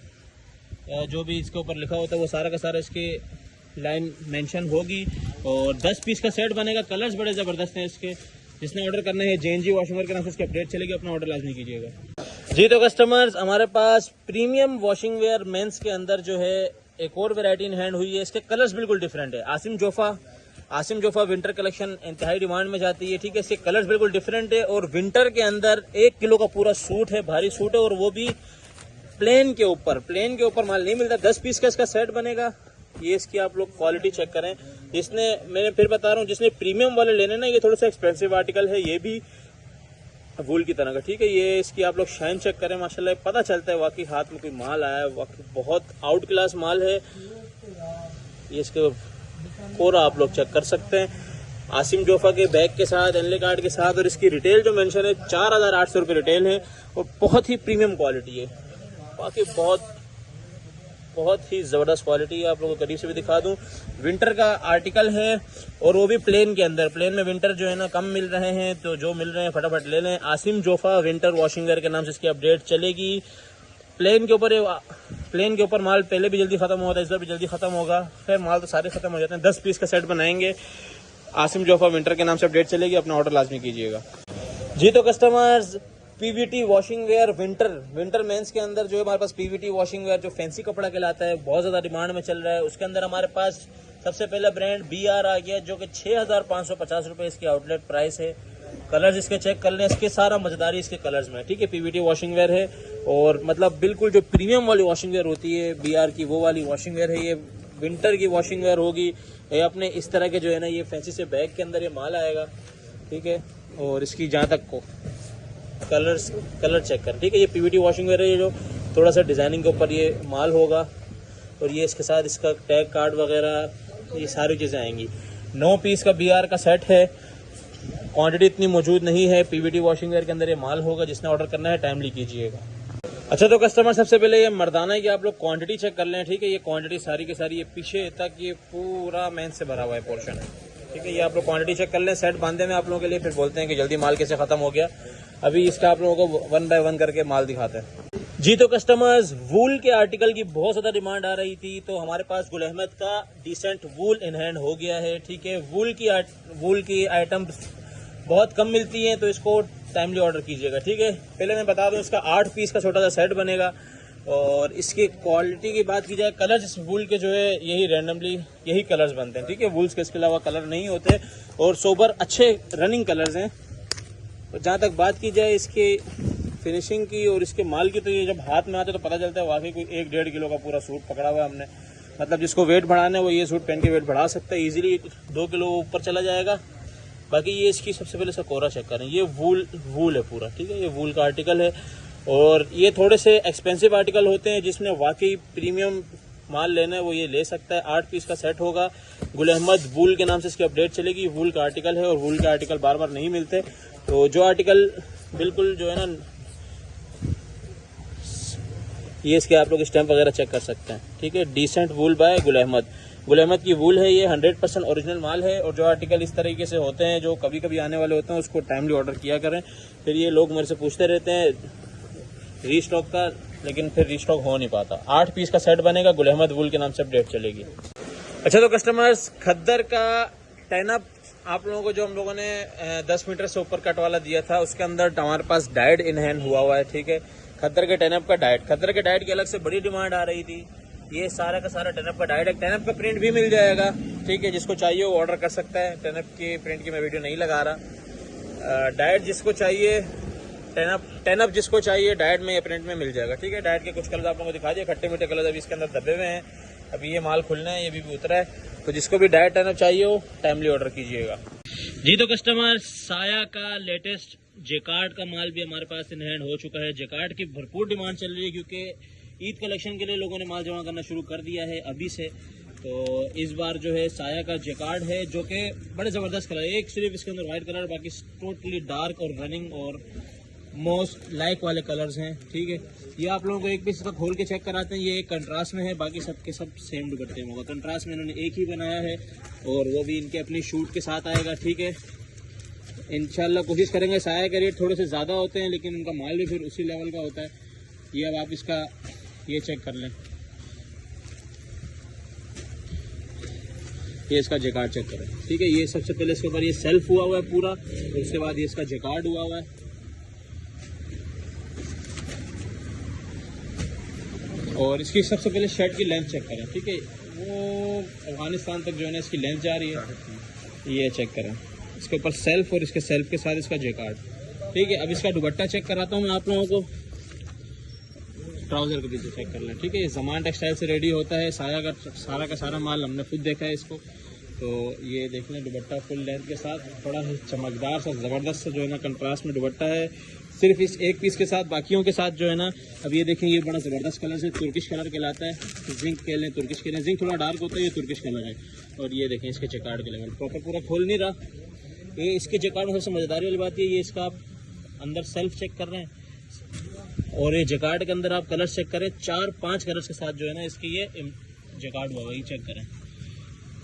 जो भी इसके ऊपर लिखा होता है वो सारा का सारा इसके लाइन मेंशन होगी। और 10 पीस का सेट बनेगा। कलर्स बड़े ज़बरदस्त हैं इसके। जिसने ऑर्डर करना है JNG वॉशिंग वेयर के नाम से इसकी अपडेट चलेगी, अपना ऑर्डर लाजमी कीजिएगा। जी तो कस्टमर्स, हमारे पास प्रीमियम वॉशिंग वेयर मेंस के अंदर जो है एक और वैरायटी इन हैंड हुई है। इसके कलर्स बिल्कुल डिफरेंट है। आसिम जोफा विंटर कलेक्शन इंतहाई डिमांड में जाती है, ठीक है। इसके कलर्स बिल्कुल डिफरेंट है। और विंटर के अंदर 1 किलो का पूरा सूट है, भारी सूट है, और वो भी प्लेन के ऊपर माल नहीं मिलता। 10 पीस का इसका सेट बनेगा। ये इसकी आप लोग क्वालिटी चेक करें। मैंने फिर बता रहा हूँ, जिसने प्रीमियम वाले लेने ना, ये थोड़ा सा एक्सपेंसिव आर्टिकल है, ये भी वूल की तरह का, ठीक है। ये इसकी आप लोग शाइन चेक करें, माशाल्लाह पता चलता है वाकई हाथ में कोई माल आया है, वाकई बहुत आउट क्लास माल है। ये इसके कोरा आप लोग चेक कर सकते हैं, आसिम जोफा के बैग के साथ, एनले कार्ड के साथ। और इसकी रिटेल जो मेंशन है 4800 रुपये रिटेल है। और बहुत ही प्रीमियम क्वालिटी है, बाकी बहुत ही ज़बरदस्त क्वालिटी है। आप लोगों को करीब से भी दिखा दूं। विंटर का आर्टिकल है और वो भी प्लेन के अंदर। प्लेन में विंटर जो है ना कम मिल रहे हैं, तो जो मिल रहे हैं फटाफट ले लें। Asim Jofa winter washing where के नाम से इसकी अपडेट चलेगी। प्लेन के ऊपर माल पहले भी जल्दी ख़त्म होता है, इस बार भी जल्दी ख़त्म होगा। खैर माल तो सारे ख़त्म हो जाते हैं। 10 पीस का सेट बनाएंगे। आसिम जोफा विंटर के नाम से अपडेट चलेगी, अपना ऑर्डर लाजमी कीजिएगा। जी तो customers, PVT washing wear winter men's के अंदर जो है हमारे पास PVT वॉशिंग वेयर जो फैंसी कपड़ा कहलाता है, बहुत ज़्यादा डिमांड में चल रहा है। उसके अंदर हमारे पास सबसे पहला ब्रांड BR आ गया, जो कि 6550 रुपये इसकी आउटलेट प्राइस है। कलर्स इसके चेक कर लें, इसके सारा मजेदारी इसके कलर्स में, ठीक है। PVT वॉशिंग वेयर है और मतलब बिल्कुल जो प्रीमियम वाली वॉशिंग वेयर होती है BR की, वो वाली वॉशिंग वेयर है। ये विंटर की वॉशिंग वेयर होगी। ये अपने इस तरह के जो है ना ये फैंसी से बैग के अंदर ये माल आएगा, ठीक है। और इसकी जहाँ तक को कलर चेक कर, ठीक है। ये PVT वॉशिंग वेयर है, ये जो थोड़ा सा डिज़ाइनिंग के ऊपर ये माल होगा। और ये इसके साथ इसका टैग कार्ड वगैरह ये सारी चीज़ें आएंगी। 9 पीस का BR का सेट है। क्वांटिटी इतनी मौजूद नहीं है। PVT वॉशिंग वेयर के अंदर ये माल होगा। जिसने ऑर्डर करना है टाइमली कीजिएगा। अच्छा तो कस्टमर, सबसे पहले ये मर्दाना की आप लोग क्वांटिटी चेक कर लें, ठीक है। ये क्वांटिटी सारी की सारी ये पीछे तक ये पूरा मेंस से भरा हुआ है पोर्शन, ठीक है। ये आप लोग क्वांटिटी चेक कर लें। सेट बांधे में आप लोगों के लिए, फिर बोलते हैं कि जल्दी माल कैसे ख़त्म हो गया। अभी इसका आप लोगों को 1 बाय 1 करके माल दिखाते हैं। जी तो कस्टमर्स, वूल के आर्टिकल की बहुत ज़्यादा डिमांड आ रही थी, तो हमारे पास गुल अहमद का डिसेंट वूल इन हैंड हो गया है, ठीक है। वूल की आइटम बहुत कम मिलती है, तो इसको टाइमली ऑर्डर कीजिएगा, ठीक है। पहले मैं बता दूं, इसका 8 पीस का छोटा सा सेट बनेगा। और इसकी क्वालिटी की बात की जाए, कलर्स इस वूल के जो है यही रैंडमली यही कलर्स बनते हैं, ठीक है। वूल्स के इसके अलावा कलर नहीं होते और सोबर अच्छे रनिंग कलर्स हैं। और जहाँ तक बात की जाए इसके फिनिशिंग की और इसके माल की, तो ये जब हाथ में आते तो पता चलता है वाकई कोई 1-1.5 किलो का पूरा सूट पकड़ा हुआ है हमने। मतलब जिसको वेट बढ़ाना है वो ये सूट पहन के वेट बढ़ा सकता है ईजिली, 2 किलो ऊपर चला जाएगा। बाकी ये इसकी सबसे पहले इसका कोरा चेक करें, ये वूल है पूरा, ठीक है। ये वूल का आर्टिकल है और ये थोड़े से एक्सपेंसिव आर्टिकल होते हैं, जिसने वाकई प्रीमियम माल लेना है वो ये ले सकता है। 8 पीस का सेट होगा। गुल अहमद वूल के नाम से इसकी अपडेट चलेगी। वूल का आर्टिकल है और वूल के आर्टिकल बार बार नहीं मिलते, तो जो आर्टिकल बिल्कुल जो है ना, ये इसके आप लोग स्टैंप वगैरह चेक कर सकते हैं, ठीक है। डिसेंट वूल बाय गुल अहमद। गुल अहमद की वूल है ये, 100% ओरिजिनल माल है। और जो आर्टिकल इस तरीके से होते हैं जो कभी कभी आने वाले होते हैं, उसको टाइमली ऑर्डर किया करें। फिर ये लोग मेरे से पूछते रहते हैं रीस्टॉक का, लेकिन फिर रीस्टॉक हो नहीं पाता। 8 पीस का सेट बनेगा, गुल अहमद वूल के नाम से अपडेट चलेगी। अच्छा, तो कस्टमर्स, खद्दर का 10 अप आप लोगों को जो हम लोगों ने 10 मीटर से ऊपर कट वाला दिया था, उसके अंदर हमारे पास डाइट इन हैंड हुआ है, ठीक है। खद्दर के 10 अप का डाइट, खद्दर के डाइट की अलग से बड़ी डिमांड आ रही थी। ये सारा का सारा 10 अप का डाइट है। 10 अप का प्रिंट भी मिल जाएगा, ठीक है। जिसको चाहिए वो ऑर्डर कर सकता है। 10 अप की प्रिंट की मैं वीडियो नहीं लगा रहा। डाइट जिसको चाहिए, 10 अप जिसको चाहिए डाइट में या प्रिंट में मिल जाएगा, ठीक है। डाइट के कुछ कलर आप लोगों को दिखा दिए, खट्टे मीठे कलर अभी इसके अंदर दबे हुए हैं। अभी ये माल खुलना है, ये भी उतरा है। तो जिसको भी डाइट 10 अप चाहिए हो टाइमली ऑर्डर कीजिएगा जी। तो कस्टमर, साया का लेटेस्ट जेकार्ड का माल भी हमारे पास इन हैंड हो चुका है। जेकार्ड की भरपूर डिमांड चल रही है, क्योंकि ईद कलेक्शन के लिए लोगों ने माल जमा करना शुरू कर दिया है अभी से। तो इस बार जो है साया का जेकार्ड है, जो कि बड़े ज़बरदस्त कलर है। एक सिर्फ इसके अंदर वाइट कलर, बाकी टोटली डार्क और रनिंग और मोस्ट लाइक वाले कलर्स हैं, ठीक है। ये आप लोगों को एक पीस खोल के चेक कराते हैं। ये एक कंट्रास्ट में है, बाकी सब के सब सेम दुपट्टे में होगा। कंट्रास्ट में इन्होंने एक ही बनाया है और वो भी इनके अपनी शूट के साथ आएगा, ठीक है। इंशाल्लाह कोशिश करेंगे। साया के रेट थोड़े से ज़्यादा होते हैं, लेकिन उनका माल भी फिर उसी लेवल का होता है। ये अब आप इसका ये चेक कर लें, ये इसका जेकार्ड चेक करें, ठीक है। ये सबसे पहले इसके ऊपर ये सेल्फ हुआ है पूरा, और उसके बाद ये इसका जेकार्ड हुआ है। और इसकी सबसे पहले शर्ट की लेंथ चेक करें, ठीक है। वो अफगानिस्तान तक जो है ना इसकी लेंथ जा रही है। ये चेक करें, इसके ऊपर सेल्फ और इसके सेल्फ के साथ इसका जेकार्ड, ठीक है। अब इसका दुपट्टा चेक कराता हूँ मैं आप लोगों को। ट्राउज़र के पीछे चेक कर लें, ठीक है। ये ज़मान टेक्सटाइल से रेडी होता है। साया का सारा माल हमने खुद देखा है इसको। तो ये देख लें, दुपट्टा फुल लेंथ के साथ, थोड़ा चमकदार सा ज़बरदस्त सा जो है ना कंट्रास्ट में दुपट्टा है, सिर्फ इस एक पीस के साथ। बाकियों के साथ जो है ना, अब ये देखें, ये बड़ा ज़बरदस्त कलर से तुर्किश कलर कहलाता है। जिंक कह लें, तुर्किश कह लें। जिंक थोड़ा डार्क होता है, ये तुर्किश कलर है। और ये देखें इसके जेकार्ड के लेवल प्रॉपर पूरा खोल नहीं रहा। ये इसके जेकार्ड में सबसे मज़ेदारी वाली बात ये इसका आप अंदर सेल्फ चेक कर रहे हैं, और ये जेकार्ड के अंदर आप कलर चेक करें। 4-5 कलर्स के साथ जो है ना इसकी ये जेकार्ड हुआ है, ये चेक करें।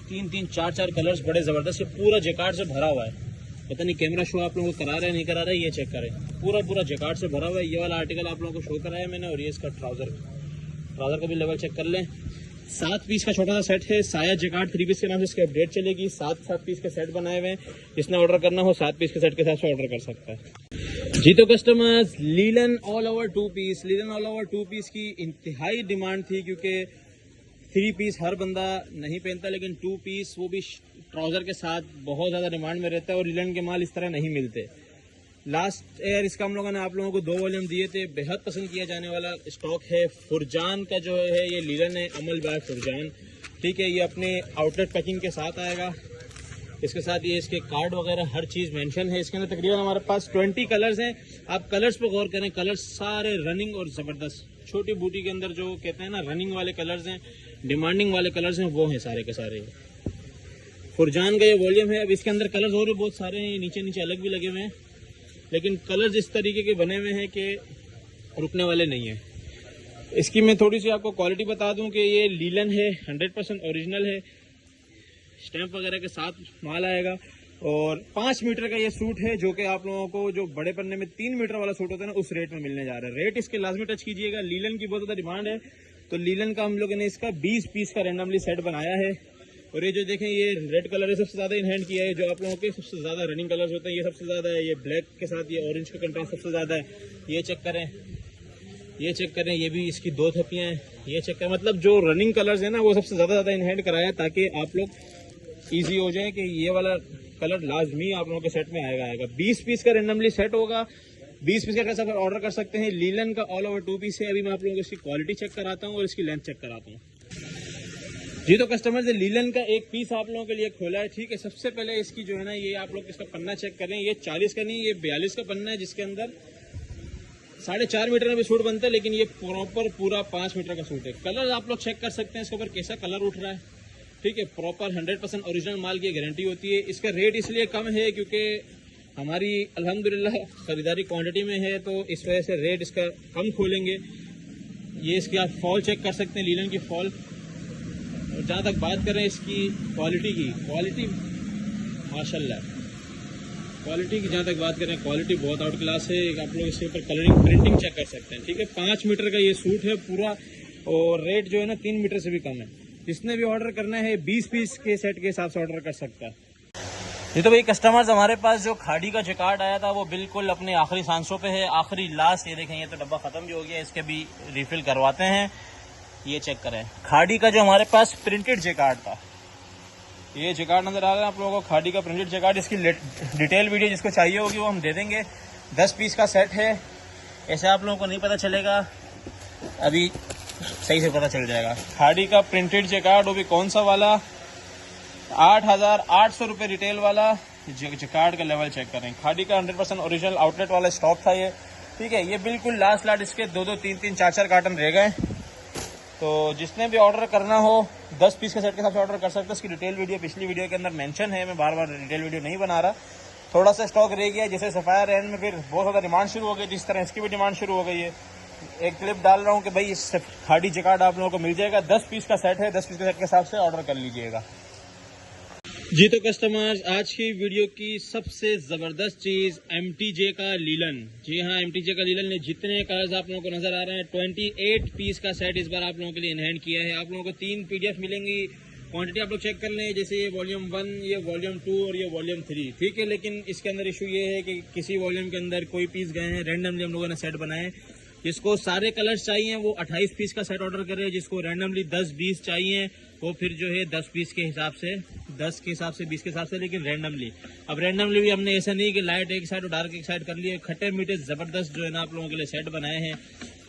3-3, 4-4 कलर्स बड़े ज़बरदस्त। ये पूरा जेकार्ड से भरा हुआ है। पता नहीं कैमरा शो आप लोगों को करा रहा है नहीं करा रहा है, ये चेक करें। पूरा जेकार्ड से भरा हुआ है। ये वाला आर्टिकल आप लोगों को शो कराया मैंने। और ये इसका ट्राउज़र का भी लेवल चेक कर लें। 7 पीस का छोटा सा सेट है। साया जेकार्ड 3 पीस के नाम से इसकी अपडेट चलेगी। 7 पीस के सेट बनाए हुए हैं। जिसने ऑर्डर करना हो 7 पीस के सेट के साथ ऑर्डर कर सकता है जी। तो customers, linen all over 2 piece, linen all over 2 piece की इंतहाई डिमांड थी, क्योंकि 3 पीस हर बंदा नहीं पहनता, लेकिन 2 पीस वो भी ट्राउज़र के साथ बहुत ज़्यादा डिमांड में रहता है। और लीलन के माल इस तरह नहीं मिलते। लास्ट ईयर इसका हम लोगों ने आप लोगों को 2 वॉल्यूम दिए थे। बेहद पसंद किया जाने वाला स्टॉक है। फुरजान का जो है ये लीलन है, अमल बाय फुरजान, ठीक है। ये अपने आउटलेट पैकिंग के साथ आएगा। इसके साथ ये इसके कार्ड वगैरह हर चीज़ मेंशन है। इसके अंदर तकरीबन हमारे पास 20 कलर्स हैं। आप कलर्स पर गौर करें, कलर्स सारे रनिंग और ज़बरदस्त। छोटी बूटी के अंदर जो कहते हैं ना रनिंग वाले कलर्स हैं, डिमांडिंग वाले कलर्स हैं, वो हैं सारे के सारे। फुरजान का ये वॉल्यूम है। अब इसके अंदर कलर्स और भी बहुत सारे हैं, नीचे अलग भी लगे हुए हैं, लेकिन कलर्स इस तरीके के बने हुए हैं कि रुकने वाले नहीं हैं। इसकी मैं थोड़ी सी आपको क्वालिटी बता दूं कि ये लीलन है, 100% ओरिजिनल है। स्टैंप वगैरह के साथ माल आएगा। और 5 मीटर का ये सूट है, जो कि आप लोगों को जो बड़े पन्ने में 3 मीटर वाला सूट होता है ना, उस रेट में मिलने जा रहा है। रेट इसके लाजमी टच कीजिएगा। लीलन की बहुत ज़्यादा डिमांड है, तो लीलन का हम लोगों ने इसका 20 पीस का रैंडमली सेट बनाया है। और ये जो देखें ये रेड कलर है सबसे ज़्यादा इनहैंड किया है, जो आप लोगों के सबसे ज़्यादा रनिंग कलर्स होते हैं ये सबसे ज़्यादा है। ये ब्लैक के साथ ये ऑरेंज का कंट्रास्ट सबसे ज़्यादा है। ये चेक करें, ये चेक करें, ये भी इसकी 2 थप्पियाँ हैं। ये चेक करें, मतलब जो रनिंग कलर्स है ना वो सबसे ज़्यादा इनहैंड कराया ताकि आप लोग ईजी हो जाए कि ये वाला कलर लाजमी आप लोगों के सेट में आएगा। 20 पीस का रेंडमली सेट होगा, 20 पीस का कैसा ऑर्डर कर सकते हैं। लीलन का ऑल ओवर 2 पीस है। अभी मैं आप लोगों को इसकी क्वालिटी चेक कराता हूँ और इसकी लेंथ चेक कराता हूँ। जी तो कस्टमर से लीलन का एक पीस आप लोगों के लिए खोला है, ठीक है। सबसे पहले इसकी जो है ना ये आप लोग इसका पन्ना चेक करें। ये 40 का नहीं, ये 42 का पन्ना है, जिसके अंदर 4.5 मीटर में भी सूट बनता है, लेकिन ये प्रॉपर पूरा 5 मीटर का सूट है। कलर आप लोग चेक कर सकते हैं इसके ऊपर कैसा कलर उठ रहा है, ठीक है। प्रॉपर 100% ओरिजिनल माल की गारंटी होती है। इसका रेट इसलिए कम है क्योंकि हमारी अल्हम्दुलिल्लाह खरीदारी क्वांटिटी में है, तो इस वजह से रेट इसका कम खोलेंगे। ये इसकी आप फॉल चेक कर सकते हैं, लीलन की फॉल। और जहाँ तक बात करें इसकी क्वालिटी की, क्वालिटी माशाल्लाह, क्वालिटी की जहाँ तक बात करें क्वालिटी बहुत आउट क्लास है। आप लोग इसके ऊपर कलरिंग प्रिंटिंग चेक कर सकते हैं, ठीक है। 5 मीटर का ये सूट है पूरा, और रेट जो है ना 3 मीटर से भी कम है। जिसने भी ऑर्डर करना है 20 पीस के सेट के हिसाब से ऑर्डर कर सकता है। ये तो भाई कस्टमर्स हमारे पास जो खाड़ी का जकार्ड आया था वो बिल्कुल अपने आखिरी सांसों पे है, आखिरी लास्ट। ये देखें, ये तो डब्बा खत्म भी हो गया, इसके भी रिफिल करवाते हैं। ये चेक करें, खाड़ी का जो हमारे पास प्रिंटेड जकार्ड था, ये जकार्ड नजर आ रहा है आप लोगों को, खाड़ी का प्रिंटेड जकार्ड। इसकी डिटेल वीडियो जिसको चाहिए होगी वो हम दे देंगे। 10 पीस का सेट है, ऐसे आप लोगों को नहीं पता चलेगा, अभी सही से पता चल जाएगा। खाड़ी का प्रिंटेड जकार्ड, वो भी कौन सा वाला, 8,800 रुपये रिटेल वाला। जकार्ड का लेवल चेक करें, खाड़ी का 100% ओरिजिनल आउटलेट वाला स्टॉक था ये, ठीक है। ये बिल्कुल लास्ट लाट, इसके 2-2, 3-3, 4-4 कार्टन रह गए। तो जिसने भी ऑर्डर करना हो 10 पीस के सेट के हिसाब से ऑर्डर कर सकते हैं। इसकी डिटेल वीडियो पिछली वीडियो के अंदर मेंशन है, मैं बार बार डिटेल वीडियो नहीं बना रहा। थोड़ा सा स्टॉक रह गया, जैसे सफायर रेंज में फिर बहुत ज़्यादा डिमांड शुरू हो गई, जिस तरह इसकी भी डिमांड शुरू हो गई है। एक क्लिप डाल रहा हूँ कि भाई इस खाड़ी जकार्ड आप लोगों को मिल जाएगा। 10 पीस का सेट है, 10 पीस के सेट के हिसाब से ऑर्डर कर लीजिएगा। जी तो कस्टमर्स, आज की वीडियो की सबसे ज़बरदस्त चीज़ MTJ का लीलन। जी हाँ, MTJ का लीलन ने जितने कलर्स आप लोगों को नज़र आ रहे हैं 28 पीस का सेट इस बार आप लोगों के लिए इनहैंड किया है। आप लोगों को 3 PDF मिलेंगी, क्वांटिटी आप लोग चेक कर लें, जैसे ये वॉल्यूम 1, ये वॉल्यूम 2 और ये वॉल्यूम 3, ठीक है। लेकिन इसके अंदर इशू ये है कि किसी वॉल्यूम के अंदर कोई पीस गए हैं, रैंडमली हम लोगों ने सेट बनाए। जिसको सारे कलर्स चाहिए वो 28 पीस का सेट ऑर्डर करे, जिसको रैंडमली 10-20 चाहिए वो फिर जो है 10 पीस के हिसाब से, 10 के हिसाब से, 20 के हिसाब से, लेकिन रैंडमली। अब रैंडमली भी हमने ऐसा नहीं कि लाइट एक साइड और डार्क एक साइड कर लिए, खट्टे मीठे ज़बरदस्त जो है ना आप लोगों के लिए सेट बनाए हैं।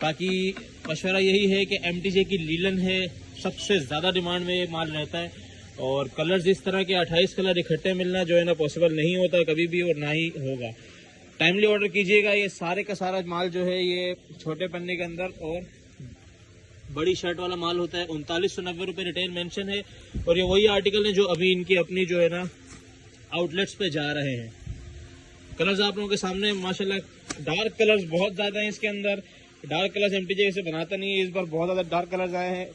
बाकी मशवरा यही है कि MTJ की लीलन है, सबसे ज़्यादा डिमांड में ये माल रहता है। और कलर्स इस तरह के 28 कलर इकट्ठे मिलना जो है ना पॉसिबल नहीं होता कभी भी, और ना ही होगा। टाइमली ऑर्डर कीजिएगा। ये सारे का सारा माल जो है ये छोटे पन्ने के अंदर और बड़ी शर्ट वाला माल होता है। 3990 रुपये रिटेल मेंशन है, और ये वही आर्टिकल है जो अभी इनकी अपनी जो है ना आउटलेट्स पे जा रहे हैं। कलर्स आप लोगों के सामने माशाल्लाह, डार्क कलर्स बहुत ज़्यादा हैं इसके अंदर। डार्क कलर्स MTJ ऐसे बनाता नहीं है, इस बार बहुत ज़्यादा डार्क कलर्स आए हैं।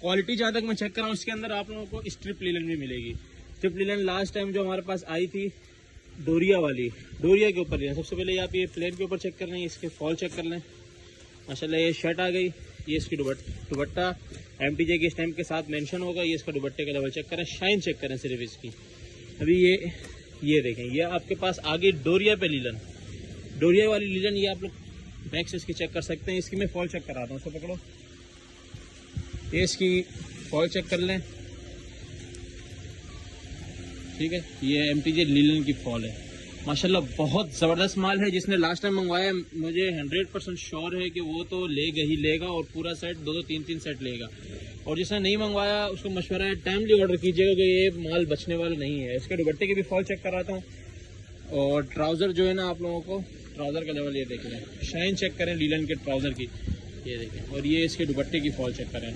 क्वालिटी जहाँ तक मैं चेक कर रहा हूँ इसके अंदर आप लोगों को स्ट्रिप लीलन भी मिलेगी। स्ट्रिप लीलन लास्ट टाइम जो हमारे पास आई थी डोरिया वाली, डोरिया के ऊपर लें। सबसे पहले आप ये प्लेन के ऊपर चेक कर लें, इसके फॉल चेक कर लें। माशाल्लाह ये शर्ट आ गई, ये इसकी दुपट्टा MTJ के स्टैम्प के साथ मेंशन होगा। ये इसका दुपट्टे का लेवल चेक करें, शाइन चेक करें सिर्फ इसकी। अभी ये देखें, ये आपके पास आगे डोरिया पे लीलन, डोरिया वाली लीलन, ये आप लोग बैक से इसकी चेक कर सकते हैं। इसकी मैं फॉल चेक कराता हूँ, उसको पकड़ो, ये इसकी फॉल चेक कर लें, ठीक है। ये MTJ लीलन की फॉल है, माशाल्लाह बहुत ज़बरदस्त माल है। जिसने लास्ट टाइम मंगवाया मुझे 100% श्योर है कि वो तो लेगा ही लेगा, और पूरा सेट 2-2, 3-3 सेट लेगा। और जिसने नहीं मंगवाया उसको मशवरा है टाइमली ऑर्डर कीजिएगा कि ये माल बचने वाला नहीं है। इसके दुपट्टे की भी फॉल चेक कराता हूँ, और ट्राउज़र जो है ना आप लोगों को ट्राउज़र का लेवल ये देख लें, शाइन चेक करें लीलन के ट्राउज़र की, ये देखें। और ये इसके दुपट्टे की फॉल चेक करें।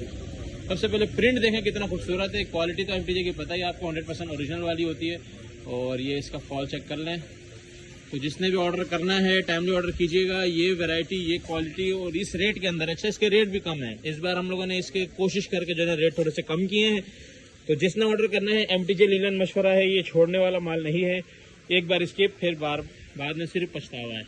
सबसे पहले प्रिंट देखें कितना खूबसूरत है। क्वालिटी तो MTJ की पता ही आपको 100% ओरिजिनल वाली होती है। और ये इसका फॉल चेक कर लें। तो जिसने भी ऑर्डर करना है टाइमली ऑर्डर कीजिएगा। ये वैरायटी, ये क्वालिटी और इस रेट के अंदर, अच्छा इसके रेट भी कम है। इस बार हम लोगों ने इसके कोशिश करके जो है रेट थोड़े से कम किए हैं। तो जिसने ऑर्डर करना है MTJ लीलन मशवरा है, ये छोड़ने वाला माल नहीं है। एक बार स्किप, फिर बाद में सिर्फ पछतावा है।